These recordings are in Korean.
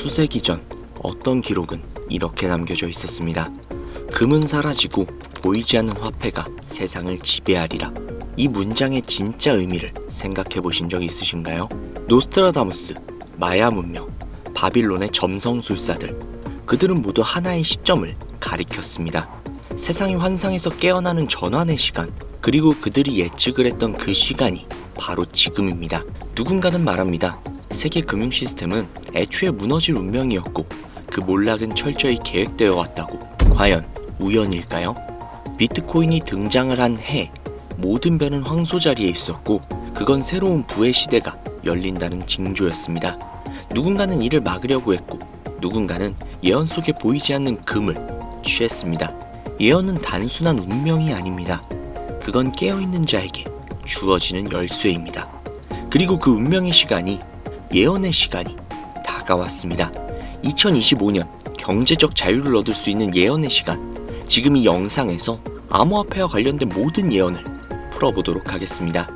수세기 전 어떤 기록은 이렇게 남겨져 있었습니다. 금은 사라지고 보이지 않는 화폐가 세상을 지배하리라. 이 문장의 진짜 의미를 생각해 보신 적 있으신가요? 노스트라다무스, 마야 문명, 바빌론의 점성술사들, 그들은 모두 하나의 시점을 가리켰습니다. 세상이 환상에서 깨어나는 전환의 시간, 그리고 그들이 예측을 했던 그 시간이 바로 지금입니다. 누군가는 말합니다. 세계 금융 시스템은 애초에 무너질 운명이었고 그 몰락은 철저히 계획되어 왔다고. 과연 우연일까요? 비트코인이 등장을 한 해, 모든 별은 황소 자리에 있었고 그건 새로운 부의 시대가 열린다는 징조였습니다. 누군가는 이를 막으려고 했고 누군가는 예언 속에 보이지 않는 금을 취했습니다. 예언은 단순한 운명이 아닙니다. 그건 깨어있는 자에게 주어지는 열쇠입니다. 그리고 그 운명의 시간이, 예언의 시간이 다가왔습니다. 2025년 경제적 자유를 얻을 수 있는 예언의 시간, 지금 이 영상에서 암호화폐와 관련된 모든 예언을 풀어보도록 하겠습니다.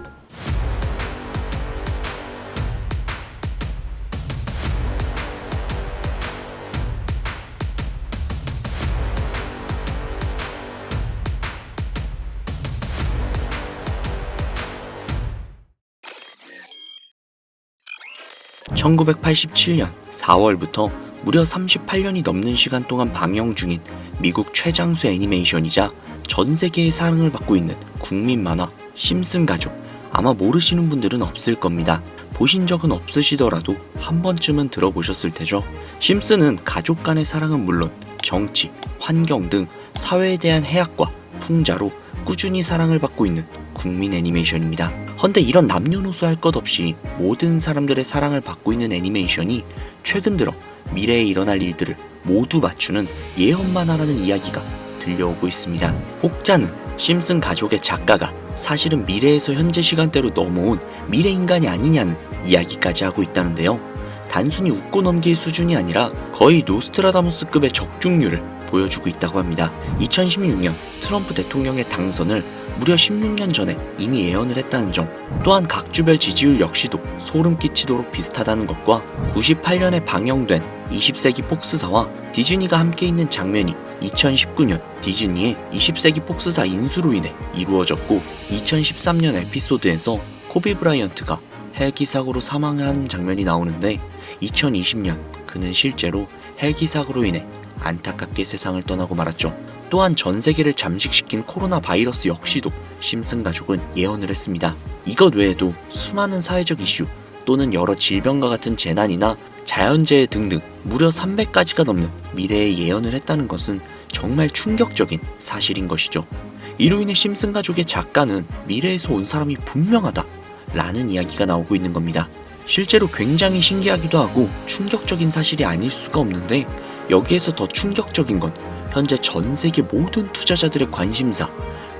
(1987년 4월부터) 무려 38년이 넘는 시간 동안 방영 중인 미국 최장수 애니메이션이자 전 세계의 사랑을 받고 있는 국민 만화 심슨 가족. 아마 모르시는 분들은 없을 겁니다. 보신 적은 없으시더라도 한 번쯤은 들어보셨을 테죠. 심슨은 가족 간의 사랑은 물론 정치, 환경 등 사회에 대한 해악과 풍자로 꾸준히 사랑을 받고 있는 국민 애니메이션입니다. 헌데 이런 남녀노소 할 것 없이 모든 사람들의 사랑을 받고 있는 애니메이션이 최근 들어 미래에 일어날 일들을 모두 맞추는 예언만 하라는 이야기가 들려오고 있습니다. 혹자는 심슨 가족의 작가가 사실은 미래에서 현재 시간대로 넘어온 미래인간이 아니냐는 이야기까지 하고 있다는데요. 단순히 웃고 넘길 수준이 아니라 거의 노스트라다무스급의 적중률을 보여주고 있다고 합니다. 2016년 트럼프 대통령의 당선을 무려 16년 전에 이미 예언을 했다는 점, 또한 각주별 지지율 역시도 소름 끼치도록 비슷하다는 것과 98년에 방영된 20세기 폭스사와 디즈니가 함께 있는 장면이 2019년 디즈니의 20세기 폭스사 인수로 인해 이루어졌고 2013년 에피소드에서 코비 브라이언트가 헬기 사고로 사망을 하는 장면이 나오는데 2020년 그는 실제로 헬기 사고로 인해 안타깝게 세상을 떠나고 말았죠. 또한 전 세계를 잠식시킨 코로나 바이러스 역시도 심슨 가족은 예언을 했습니다. 이것 외에도 수많은 사회적 이슈 또는 여러 질병과 같은 재난이나 자연재해 등등 무려 300가지가 넘는 미래의 예언을 했다는 것은 정말 충격적인 사실인 것이죠. 이로 인해 심슨 가족의 작가는 미래에서 온 사람이 분명하다 라는 이야기가 나오고 있는 겁니다. 실제로 굉장히 신기하기도 하고 충격적인 사실이 아닐 수가 없는데, 여기에서 더 충격적인 건 현재 전 세계 모든 투자자들의 관심사,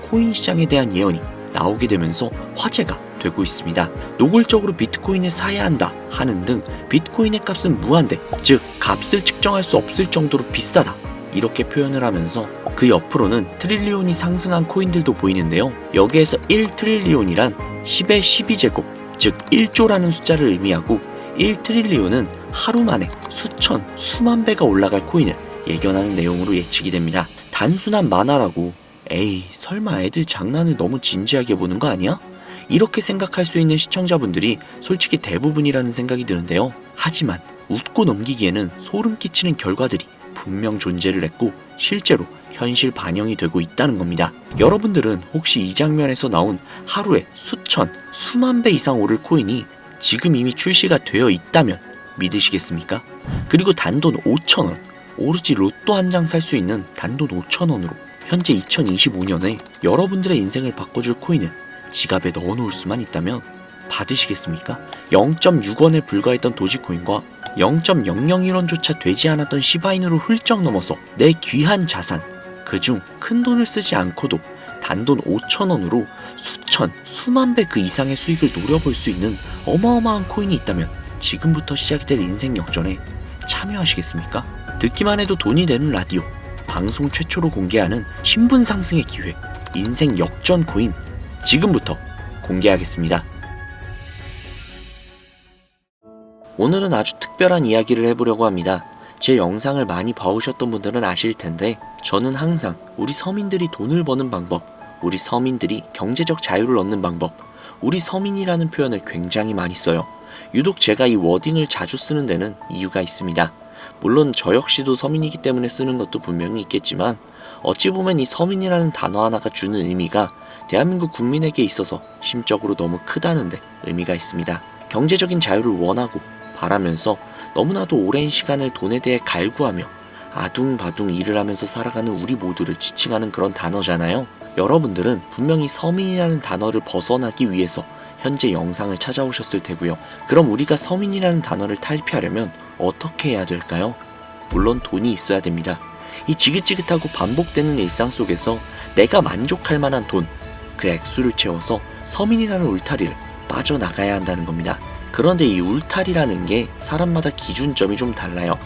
코인 시장에 대한 예언이 나오게 되면서 화제가 되고 있습니다. 노골적으로 비트코인을 사야 한다 하는 등 비트코인의 값은 무한대, 즉 값을 측정할 수 없을 정도로 비싸다 이렇게 표현을 하면서 그 옆으로는 트릴리온이 상승한 코인들도 보이는데요. 여기에서 1트릴리온이란 10의 12제곱, 즉 1조라는 숫자를 의미하고 1트릴리온은 하루 만에 수천, 수만 배가 올라갈 코인을 예견하는 내용으로 예측이 됩니다. 단순한 만화라고 에이 설마 애들 장난을 너무 진지하게 보는 거 아니야? 이렇게 생각할 수 있는 시청자분들이 솔직히 대부분이라는 생각이 드는데요. 하지만 웃고 넘기기에는 소름 끼치는 결과들이 분명 존재를 했고 실제로 현실 반영이 되고 있다는 겁니다. 여러분들은 혹시 이 장면에서 나온 하루에 수천, 수만 배 이상 오를 코인이 지금 이미 출시가 되어 있다면 믿으시겠습니까? 그리고 단돈 5,000원, 오로지 로또 한 장 살 수 있는 단돈 5,000원으로 현재 2025년에 여러분들의 인생을 바꿔줄 코인을 지갑에 넣어놓을 수만 있다면 받으시겠습니까? 0.6원에 불과했던 도지코인과 0.001원조차 되지 않았던 시바인으로 훌쩍 넘어서 내 귀한 자산, 그중 큰 돈을 쓰지 않고도 단돈 5,000원으로 수천, 수만 배 그 이상의 수익을 노려볼 수 있는 어마어마한 코인이 있다면 지금부터 시작이 될 인생 역전에 참여하시겠습니까? 듣기만 해도 돈이 되는 라디오, 방송 최초로 공개하는 신분 상승의 기회, 인생 역전 코인, 지금부터 공개하겠습니다. 오늘은 아주 특별한 이야기를 해보려고 합니다. 제 영상을 많이 봐오셨던 분들은 아실 텐데 저는 항상 우리 서민들이 돈을 버는 방법, 우리 서민들이 경제적 자유를 얻는 방법, 우리 서민이라는 표현을 굉장히 많이 써요. 유독 제가 이 워딩을 자주 쓰는 데는 이유가 있습니다. 물론 저 역시도 서민이기 때문에 쓰는 것도 분명히 있겠지만 어찌 보면 이 서민이라는 단어 하나가 주는 의미가 대한민국 국민에게 있어서 심적으로 너무 크다는데 의미가 있습니다. 경제적인 자유를 원하고 바라면서 너무나도 오랜 시간을 돈에 대해 갈구하며 아둥바둥 일을 하면서 살아가는 우리 모두를 지칭하는 그런 단어잖아요. 여러분들은 분명히 서민이라는 단어를 벗어나기 위해서 현재 영상을 찾아오셨을 테고요. 그럼 우리가 서민이라는 단어를 탈피하려면 어떻게 해야 될까요? 물론 돈이 있어야 됩니다. 이 지긋지긋하고 반복되는 일상 속에서 내가 만족할 만한 돈, 그 액수를 채워서 서민이라는 울타리를 빠져나가야 한다는 겁니다. 그런데 이 울타리라는 게 사람마다 기준점이 좀 달라요.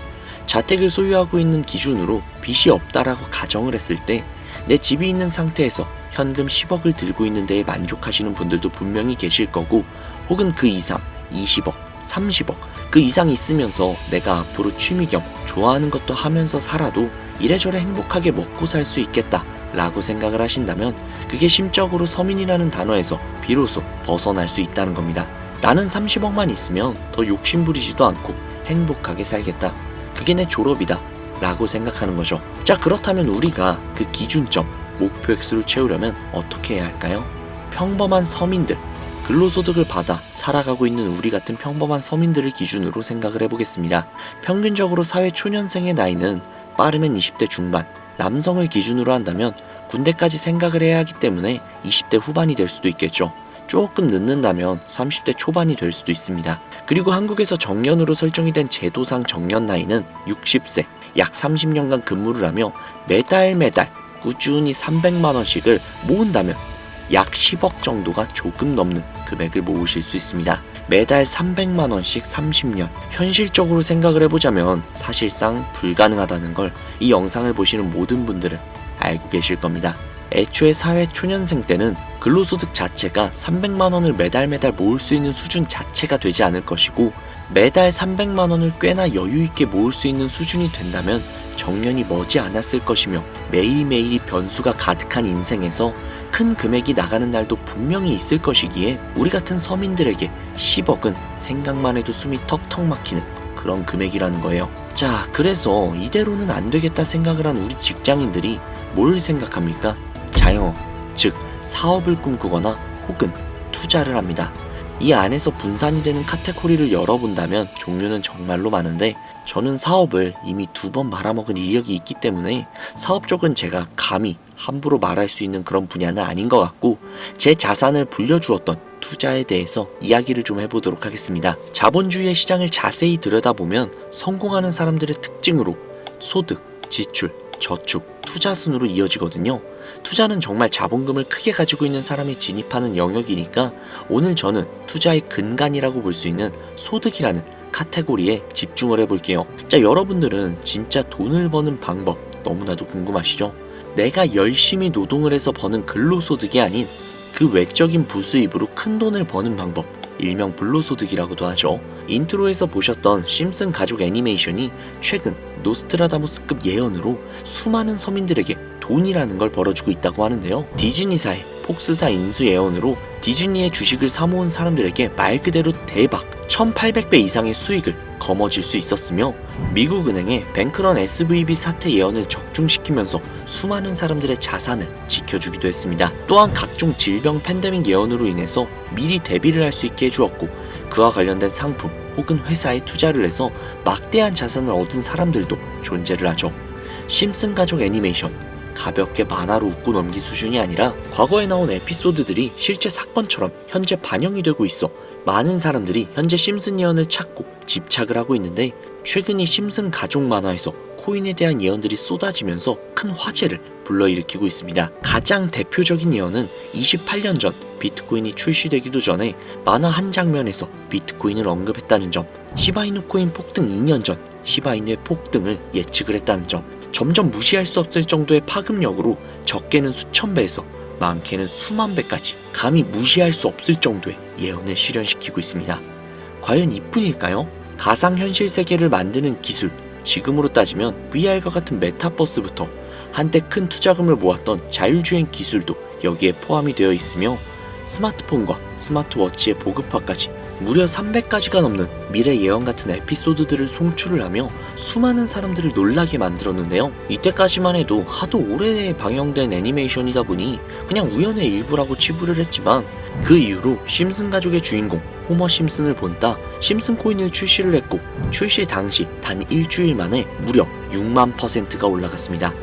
자택을 소유하고 있는 기준으로 빚이 없다라고 가정을 했을 때 내 집이 있는 상태에서 현금 10억을 들고 있는 데에 만족하시는 분들도 분명히 계실 거고, 혹은 그 이상 20억, 30억 그 이상 있으면서 내가 앞으로 취미 겸 좋아하는 것도 하면서 살아도 이래저래 행복하게 먹고 살 수 있겠다 라고 생각을 하신다면 그게 심적으로 서민이라는 단어에서 비로소 벗어날 수 있다는 겁니다. 나는 30억만 있으면 더 욕심부리지도 않고 행복하게 살겠다, 그게 내 졸업이다 라고 생각하는 거죠. 자, 그렇다면 우리가 그 기준점, 목표 액수를 채우려면 어떻게 해야 할까요? 평범한 서민들, 근로소득을 받아 살아가고 있는 우리 같은 평범한 서민들을 기준으로 생각을 해보겠습니다. 평균적으로 사회 초년생의 나이는 빠르면 20대 중반, 남성을 기준으로 한다면 군대까지 생각을 해야 하기 때문에 20대 후반이 될 수도 있겠죠. 조금 늦는다면 30대 초반이 될 수도 있습니다. 그리고 한국에서 정년으로 설정이 된 제도상 정년 나이는 60세, 약 30년간 근무를 하며 매달 꾸준히 300만원씩을 모은다면 약 10억 정도가 조금 넘는 금액을 모으실 수 있습니다. 매달 300만원씩 30년. 현실적으로 생각을 해보자면 사실상 불가능하다는 걸 이 영상을 보시는 모든 분들은 알고 계실 겁니다. 애초에 사회 초년생 때는 근로소득 자체가 300만원을 매달 모을 수 있는 수준 자체가 되지 않을 것이고, 매달 300만원을 꽤나 여유있게 모을 수 있는 수준이 된다면 정년이 머지 않았을 것이며, 매일매일이 변수가 가득한 인생에서 큰 금액이 나가는 날도 분명히 있을 것이기에 우리 같은 서민들에게 10억은 생각만 해도 숨이 턱턱 막히는 그런 금액이라는 거예요. 자, 그래서 이대로는 안 되겠다 생각을 한 우리 직장인들이 뭘 생각합니까? 자영업, 즉 사업을 꿈꾸거나 혹은 투자를 합니다. 이 안에서 분산이 되는 카테고리를 열어본다면 종류는 정말로 많은데, 저는 사업을 이미 2번 말아먹은 이력이 있기 때문에 사업 쪽은 제가 감히 함부로 말할 수 있는 그런 분야는 아닌 것 같고, 제 자산을 불려주었던 투자에 대해서 이야기를 좀 해보도록 하겠습니다. 자본주의의 시장을 자세히 들여다보면 성공하는 사람들의 특징으로 소득, 지출, 저축, 투자 순으로 이어지거든요. 투자는 정말 자본금을 크게 가지고 있는 사람이 진입하는 영역이니까 오늘 저는 투자의 근간이라고 볼 수 있는 소득이라는 카테고리에 집중을 해볼게요. 자, 여러분들은 진짜 돈을 버는 방법 너무나도 궁금하시죠? 내가 열심히 노동을 해서 버는 근로소득이 아닌 그 외적인 부수입으로 큰 돈을 버는 방법, 일명 불로소득이라고도 하죠. 인트로에서 보셨던 심슨 가족 애니메이션이 최근 노스트라다무스급 예언으로 수많은 서민들에게 돈이라는 걸 벌어주고 있다고 하는데요. 디즈니사의 폭스사 인수 예언으로 디즈니의 주식을 사모은 사람들에게 말 그대로 대박 1800배 이상의 수익을 거머쥘 수 있었으며, 미국은행의 뱅크런 SVB 사태 예언을 적중시키면서 수많은 사람들의 자산을 지켜주기도 했습니다. 또한 각종 질병 팬데믹 예언으로 인해서 미리 대비를 할 수 있게 해주었고, 그와 관련된 상품 혹은 회사에 투자를 해서 막대한 자산을 얻은 사람들도 존재를 하죠. 심슨 가족 애니메이션, 가볍게 만화로 웃고 넘기 수준이 아니라 과거에 나온 에피소드들이 실제 사건처럼 현재 반영이 되고 있어 많은 사람들이 현재 심슨 예언을 찾고 집착을 하고 있는데, 최근 이 심슨 가족 만화에서 코인에 대한 예언들이 쏟아지면서 큰 화제를 불러일으키고 있습니다. 가장 대표적인 예언은 28년 전 비트코인이 출시되기도 전에 만화 한 장면에서 비트코인을 언급했다는 점, 시바이누 코인 폭등 2년 전 시바이누의 폭등을 예측을 했다는 점, 점점 무시할 수 없을 정도의 파급력으로 적게는 수천 배에서 많게는 수만 배까지 감히 무시할 수 없을 정도의 예언을 실현시키고 있습니다. 과연 이뿐일까요? 가상현실 세계를 만드는 기술, 지금으로 따지면 VR과 같은 메타버스부터 한때 큰 투자금을 모았던 자율주행 기술도 여기에 포함이 되어 있으며 스마트폰과 스마트워치의 보급화까지 무려 300가지가 넘는 미래 예언 같은 에피소드들을 송출을 하며 수많은 사람들을 놀라게 만들었는데요. 이때까지만 해도 하도 오래 방영된 애니메이션이다 보니 그냥 우연의 일부라고 치부를 했지만 그 이후로 심슨 가족의 주인공 호머 심슨을 본따 심슨 코인을 출시를 했고 출시 당시 단 일주일 만에 무려 6만%가 올라갔습니다.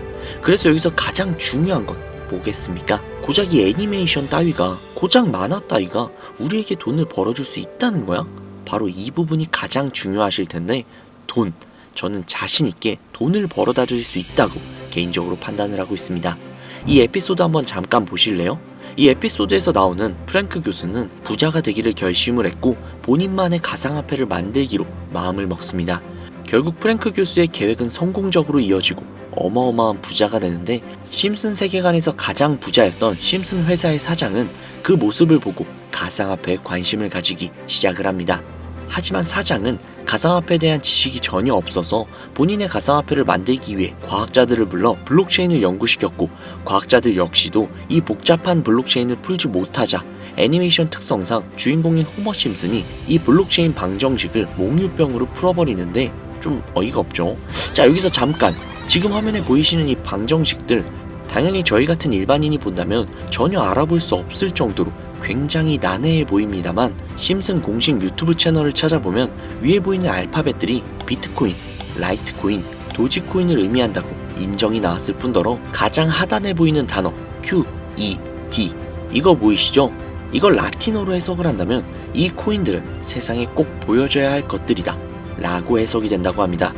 그래서 여기서 가장 중요한 건 뭐겠습니까? 고작 이 애니메이션 따위가, 고작 만화 따위가 우리에게 돈을 벌어줄 수 있다는 거야? 바로 이 부분이 가장 중요하실 텐데, 돈. 저는 자신있게 돈을 벌어다 줄 수 있다고 개인적으로 판단을 하고 있습니다. 이 에피소드 한번 잠깐 보실래요? 이 에피소드에서 나오는 프랭크 교수는 부자가 되기를 결심을 했고 본인만의 가상화폐를 만들기로 마음을 먹습니다. 결국 프랭크 교수의 계획은 성공적으로 이어지고 어마어마한 부자가 되는데, 심슨 세계관에서 가장 부자였던 심슨 회사의 사장은 그 모습을 보고 가상화폐에 관심을 가지기 시작을 합니다. 하지만 사장은 가상화폐에 대한 지식이 전혀 없어서 본인의 가상화폐를 만들기 위해 과학자들을 불러 블록체인을 연구시켰고, 과학자들 역시도 이 복잡한 블록체인을 풀지 못하자 애니메이션 특성상 주인공인 호머 심슨이 이 블록체인 방정식을 몽유병으로 풀어버리는데 좀 어이가 없죠. 자, 여기서 잠깐, 지금 화면에 보이시는 이 방정식들, 당연히 저희 같은 일반인이 본다면 전혀 알아볼 수 없을 정도로 굉장히 난해해 보입니다만, 심슨 공식 유튜브 채널을 찾아보면 위에 보이는 알파벳들이 비트코인, 라이트코인, 도지코인을 의미한다고 인정이 나왔을 뿐더러 가장 하단에 보이는 단어 Q, E, D, 이거 보이시죠? 이걸 라틴어로 해석을 한다면 이 코인들은 세상에 꼭 보여줘야 할 것들이다 라고 해석이 된다고 합니다.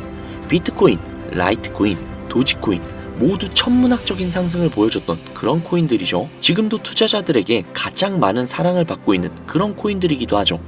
비트코인, 라이트코인, 도지코인 모두 천문학적인 상승을 보여줬던 그런 코인들이죠. 지금도 투자자들에게 가장 많은 사랑을 받고 있는 그런 코인들이기도 하죠.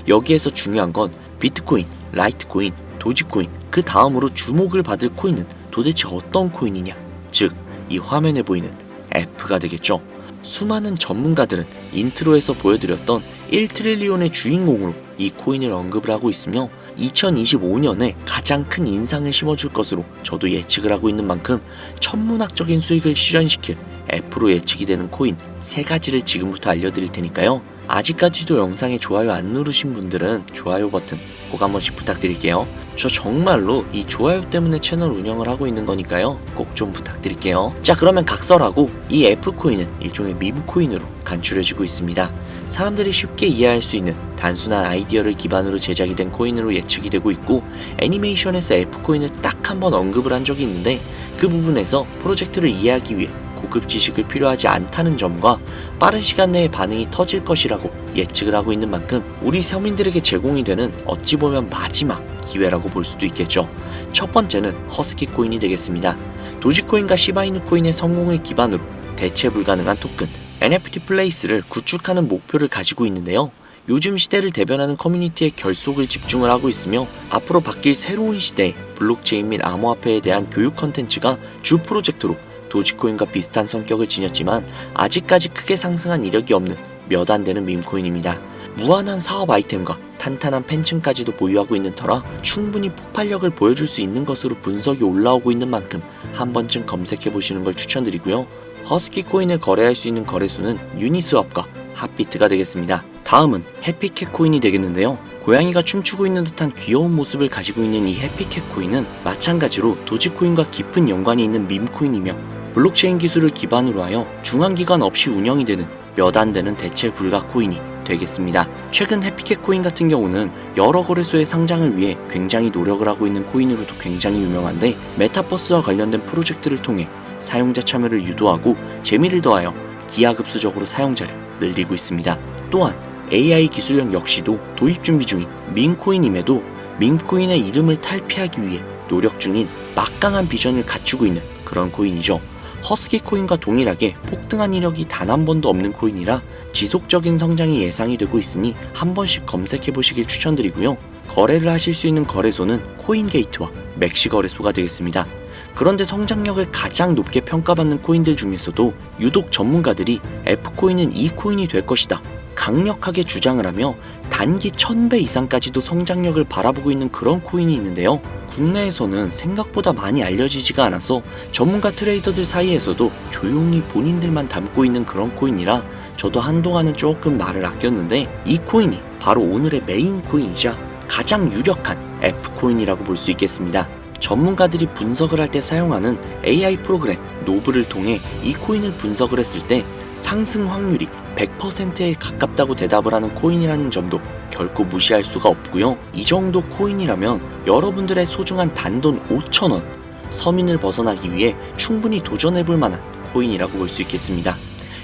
여기에서 중요한 건 비트코인, 라이트코인, 도지코인, 그 다음으로 주목을 받을 코인은 도대체 어떤 코인이냐, 즉 이 화면에 보이는 F가 되겠죠. 수많은 전문가들은 인트로에서 보여드렸던 1트릴리온의 주인공으로 이 코인을 언급을 하고 있으며 2025년에 가장 큰 인상을 심어줄 것으로 저도 예측을 하고 있는 만큼 천문학적인 수익을 실현시킬 F로 예측이 되는 코인 3가지를 지금부터 알려드릴 테니까요. 아직까지도 영상에 좋아요 안 누르신 분들은 좋아요 버튼 꼭 한 번씩 부탁드릴게요. 저 정말로 이 좋아요 때문에 채널 운영을 하고 있는 거니까요. 꼭 좀 부탁드릴게요. 자, 그러면 각설하고 이 F코인은 일종의 밈코인으로 간추려지고 있습니다. 사람들이 쉽게 이해할 수 있는 단순한 아이디어를 기반으로 제작이 된 코인으로 예측이 되고 있고, 애니메이션에서 F코인을 딱 한 번 언급을 한 적이 있는데 그 부분에서 프로젝트를 이해하기 위해 고급 지식을 필요하지 않다는 점과 빠른 시간 내에 반응이 터질 것이라고 예측을 하고 있는 만큼 우리 서민들에게 제공이 되는 어찌 보면 마지막 기회라고 볼 수도 있겠죠. 첫 번째는 허스키 코인이 되겠습니다. 도지코인과 시바이누 코인의 성공을 기반으로 대체 불가능한 토큰 NFT 플레이스를 구축하는 목표를 가지고 있는데요. 요즘 시대를 대변하는 커뮤니티의 결속을 집중을 하고 있으며 앞으로 바뀔 새로운 시대의 블록체인 및 암호화폐에 대한 교육 컨텐츠가 주 프로젝트로 도지코인과 비슷한 성격을 지녔지만 아직까지 크게 상승한 이력이 없는 몇 안 되는 밈코인입니다. 무한한 사업 아이템과 탄탄한 팬층까지도 보유하고 있는 터라 충분히 폭발력을 보여줄 수 있는 것으로 분석이 올라오고 있는 만큼 한 번쯤 검색해보시는 걸 추천드리고요. 허스키 코인을 거래할 수 있는 거래소는 유니스왑과 핫비트가 되겠습니다. 다음은 해피캣 코인이 되겠는데요. 고양이가 춤추고 있는 듯한 귀여운 모습을 가지고 있는 이 해피캣 코인은 마찬가지로 도지코인과 깊은 연관이 있는 밈코인이며 블록체인 기술을 기반으로 하여 중앙기관 없이 운영이 되는 몇 안 되는 대체 불가 코인이 되겠습니다. 최근 해피캣 코인 같은 경우는 여러 거래소의 상장을 위해 굉장히 노력을 하고 있는 코인으로도 굉장히 유명한데, 메타버스와 관련된 프로젝트를 통해 사용자 참여를 유도하고 재미를 더하여 기하급수적으로 사용자를 늘리고 있습니다. 또한 AI 기술력 역시도 도입 준비 중인 밈코인임에도 밈코인의 이름을 탈피하기 위해 노력 중인 막강한 비전을 갖추고 있는 그런 코인이죠. 허스키 코인과 동일하게 폭등한 이력이 단 한 번도 없는 코인이라 지속적인 성장이 예상이 되고 있으니 한 번씩 검색해 보시길 추천드리고요. 거래를 하실 수 있는 거래소는 코인게이트와 맥시 거래소가 되겠습니다. 그런데 성장력을 가장 높게 평가받는 코인들 중에서도 유독 전문가들이 F코인은 이 코인이 될 것이다 강력하게 주장을 하며 단기 1000배 이상까지도 성장력을 바라보고 있는 그런 코인이 있는데요. 국내에서는 생각보다 많이 알려지지가 않아서 전문가 트레이더들 사이에서도 조용히 본인들만 담고 있는 그런 코인이라 저도 한동안은 조금 말을 아꼈는데, 이 코인이 바로 오늘의 메인 코인이자 가장 유력한 F코인이라고 볼 수 있겠습니다. 전문가들이 분석을 할 때 사용하는 AI 프로그램 노브를 통해 이 코인을 분석을 했을 때 상승 확률이 100%에 가깝다고 대답을 하는 코인이라는 점도 결코 무시할 수가 없고요. 이 정도 코인이라면 여러분들의 소중한 단돈 5,000원, 서민을 벗어나기 위해 충분히 도전해볼 만한 코인이라고 볼 수 있겠습니다.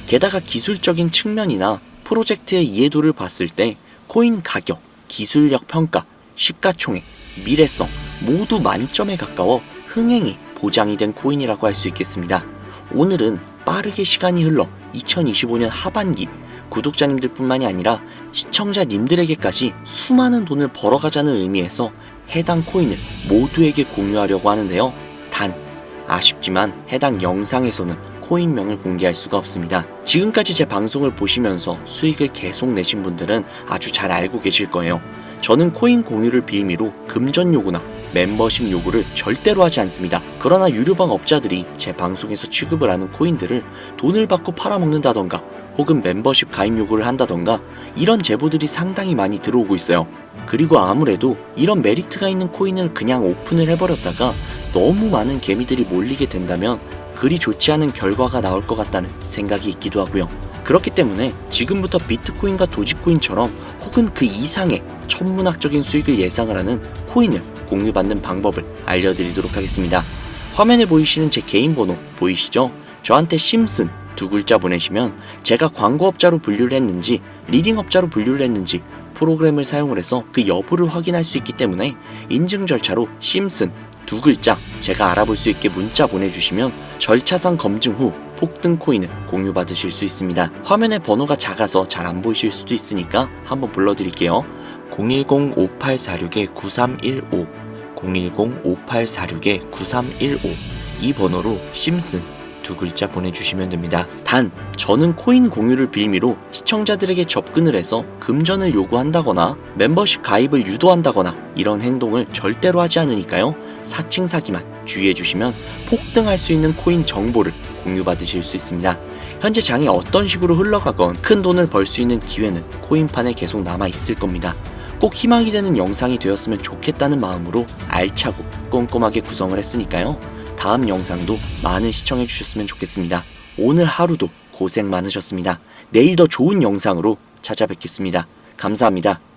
게다가 기술적인 측면이나 프로젝트의 이해도를 봤을 때 코인 가격, 기술력 평가, 시가총액, 미래성 모두 만점에 가까워 흥행이 보장이 된 코인이라고 할 수 있겠습니다. 오늘은 빠르게 시간이 흘러 2025년 하반기 구독자님들 뿐만이 아니라 시청자님들에게까지 수많은 돈을 벌어가자는 의미에서 해당 코인을 모두에게 공유하려고 하는데요. 단 아쉽지만 해당 영상에서는 코인명을 공개할 수가 없습니다. 지금까지 제 방송을 보시면서 수익을 계속 내신 분들은 아주 잘 알고 계실 거예요. 저는 코인 공유를 빌미로 금전 요구나 멤버십 요구를 절대로 하지 않습니다. 그러나 유료방 업자들이 제 방송에서 취급을 하는 코인들을 돈을 받고 팔아먹는다던가 혹은 멤버십 가입 요구를 한다던가 이런 제보들이 상당히 많이 들어오고 있어요. 그리고 아무래도 이런 메리트가 있는 코인을 그냥 오픈을 해버렸다가 너무 많은 개미들이 몰리게 된다면 그리 좋지 않은 결과가 나올 것 같다는 생각이 있기도 하고요. 그렇기 때문에 지금부터 비트코인과 도지코인처럼 혹은 그 이상의 천문학적인 수익을 예상을 하는 코인을 공유받는 방법을 알려드리도록 하겠습니다. 화면에 보이시는 제 개인 번호 보이시죠? 저한테 심슨 두 글자 보내시면 제가 광고업자로 분류를 했는지 리딩업자로 분류를 했는지 프로그램을 사용을 해서 그 여부를 확인할 수 있기 때문에 인증 절차로 심슨 두 글자 제가 알아볼 수 있게 문자 보내주시면 절차상 검증 후 폭등 코인을 공유받으실 수 있습니다. 화면에 번호가 작아서 잘 안 보이실 수도 있으니까 한번 불러드릴게요. 010-5846-9315 010-5846-9315 이 번호로 심슨 두 글자 보내주시면 됩니다. 단 저는 코인 공유를 빌미로 시청자들에게 접근을 해서 금전을 요구한다거나 멤버십 가입을 유도한다거나 이런 행동을 절대로 하지 않으니까요. 사칭 사기만 주의해 주시면 폭등할 수 있는 코인 정보를 공유받으실 수 있습니다. 현재 장이 어떤 식으로 흘러가건 큰 돈을 벌 수 있는 기회는 코인판에 계속 남아 있을 겁니다. 꼭 희망이 되는 영상이 되었으면 좋겠다는 마음으로 알차고 꼼꼼하게 구성을 했으니까요. 다음 영상도 많은 시청해 주셨으면 좋겠습니다. 오늘 하루도 고생 많으셨습니다. 내일 더 좋은 영상으로 찾아뵙겠습니다. 감사합니다.